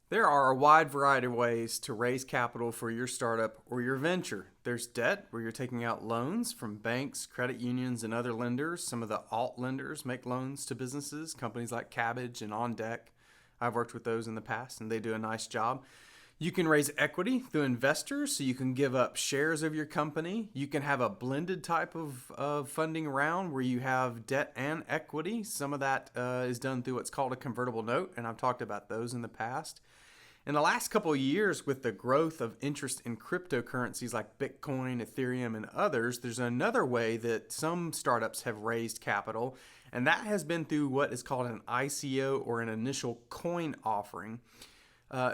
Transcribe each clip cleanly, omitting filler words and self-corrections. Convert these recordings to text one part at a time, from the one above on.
There are a wide variety of ways to raise capital for your startup or your venture. There's debt, where you're taking out loans from banks, credit unions, and other lenders. Some of the alt lenders make loans to businesses, companies like Cabbage and On Deck. I've worked with those in the past, and they do a nice job. You can raise equity through investors, so you can give up shares of your company. You can have a blended type of funding round where you have debt and equity. Some of that is done through what's called a convertible note, and I've talked about those in the past. In the last couple of years, with the growth of interest in cryptocurrencies like Bitcoin, Ethereum, and others, there's another way that some startups have raised capital, and that has been through what is called an ICO, or an initial coin offering.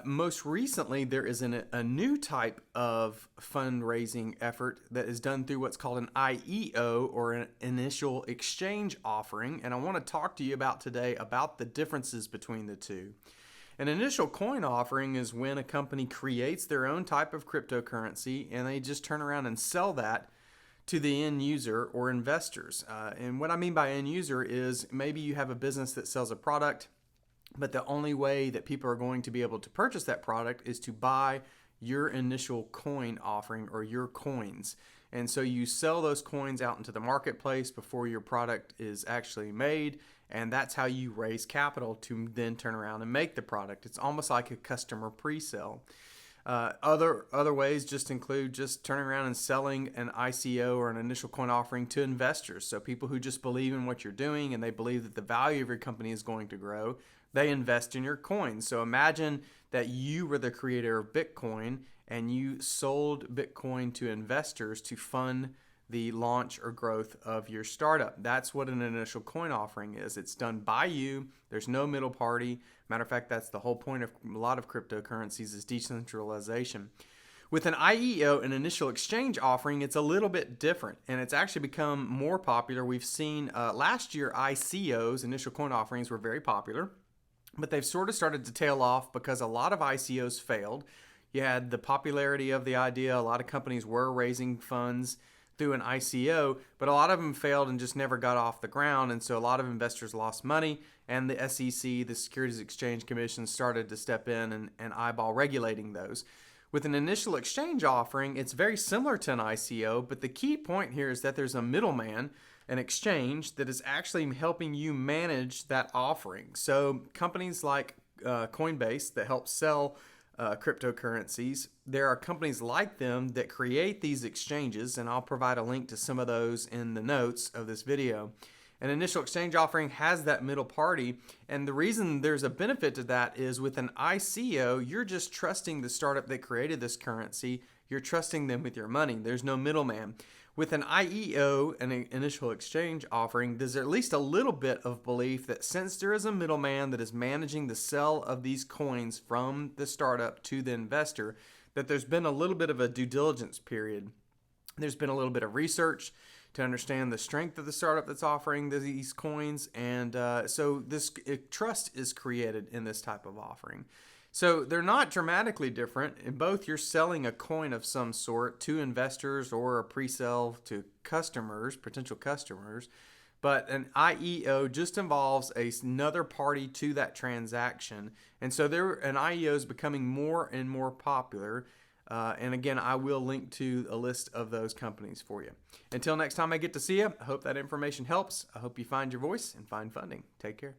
Most recently, there is a new type of fundraising effort that is done through what's called an IEO, or an initial exchange offering, and I want to talk to you about today about the differences between the two. An initial coin offering is when a company creates their own type of cryptocurrency and they just turn around and sell that to the end user or investors. And what I mean by end user is maybe you have a business that sells a product, but the only way that people are going to be able to purchase that product is to buy your initial coin offering, or your coins. And so you sell those coins out into the marketplace before your product is actually made, and that's how you raise capital to then turn around and make the product. It's almost like a customer pre-sale. Other ways just include just turning around and selling an ICO, or an initial coin offering, to investors. So people who just believe in what you're doing and they believe that the value of your company is going to grow, they invest in your coins. So imagine that you were the creator of Bitcoin and you sold Bitcoin to investors to fund the launch or growth of your startup. That's what an initial coin offering is. It's done by you. There's no middle party. Matter of fact, that's the whole point of a lot of cryptocurrencies, is decentralization. With an IEO, an initial exchange offering, it's a little bit different, and it's actually become more popular. We've seen last year ICOs, initial coin offerings, were very popular, but they've sort of started to tail off because a lot of ICOs failed. You had the popularity of the idea. A lot of companies were raising funds through an ICO, but a lot of them failed and just never got off the ground. And so a lot of investors lost money, and the SEC, the Securities Exchange Commission, started to step in and eyeball regulating those. With an initial exchange offering, it's very similar to an ICO, but the key point here is that there's a middleman, an exchange, that is actually helping you manage that offering. So companies like Coinbase that help sell cryptocurrencies, there are companies like them that create these exchanges, and I'll provide a link to some of those in the notes of this video. An initial exchange offering has that middle party, and the reason there's a benefit to that is with an ICO, you're just trusting the startup that created this currency. You're trusting them with your money. There's no middleman. With an IEO, an initial exchange offering, there's at least a little bit of belief that since there is a middleman that is managing the sale of these coins from the startup to the investor, that there's been a little bit of a due diligence period. There's been a little bit of research to understand the strength of the startup that's offering these coins, and so this trust is created in this type of offering. So they're not dramatically different. In both, you're selling a coin of some sort to investors or a pre-sale to customers, potential customers. But an IEO just involves another party to that transaction. And so an IEO is becoming more and more popular. And again, I will link to a list of those companies for you. Until next time I get to see you, I hope that information helps. I hope you find your voice and find funding. Take care.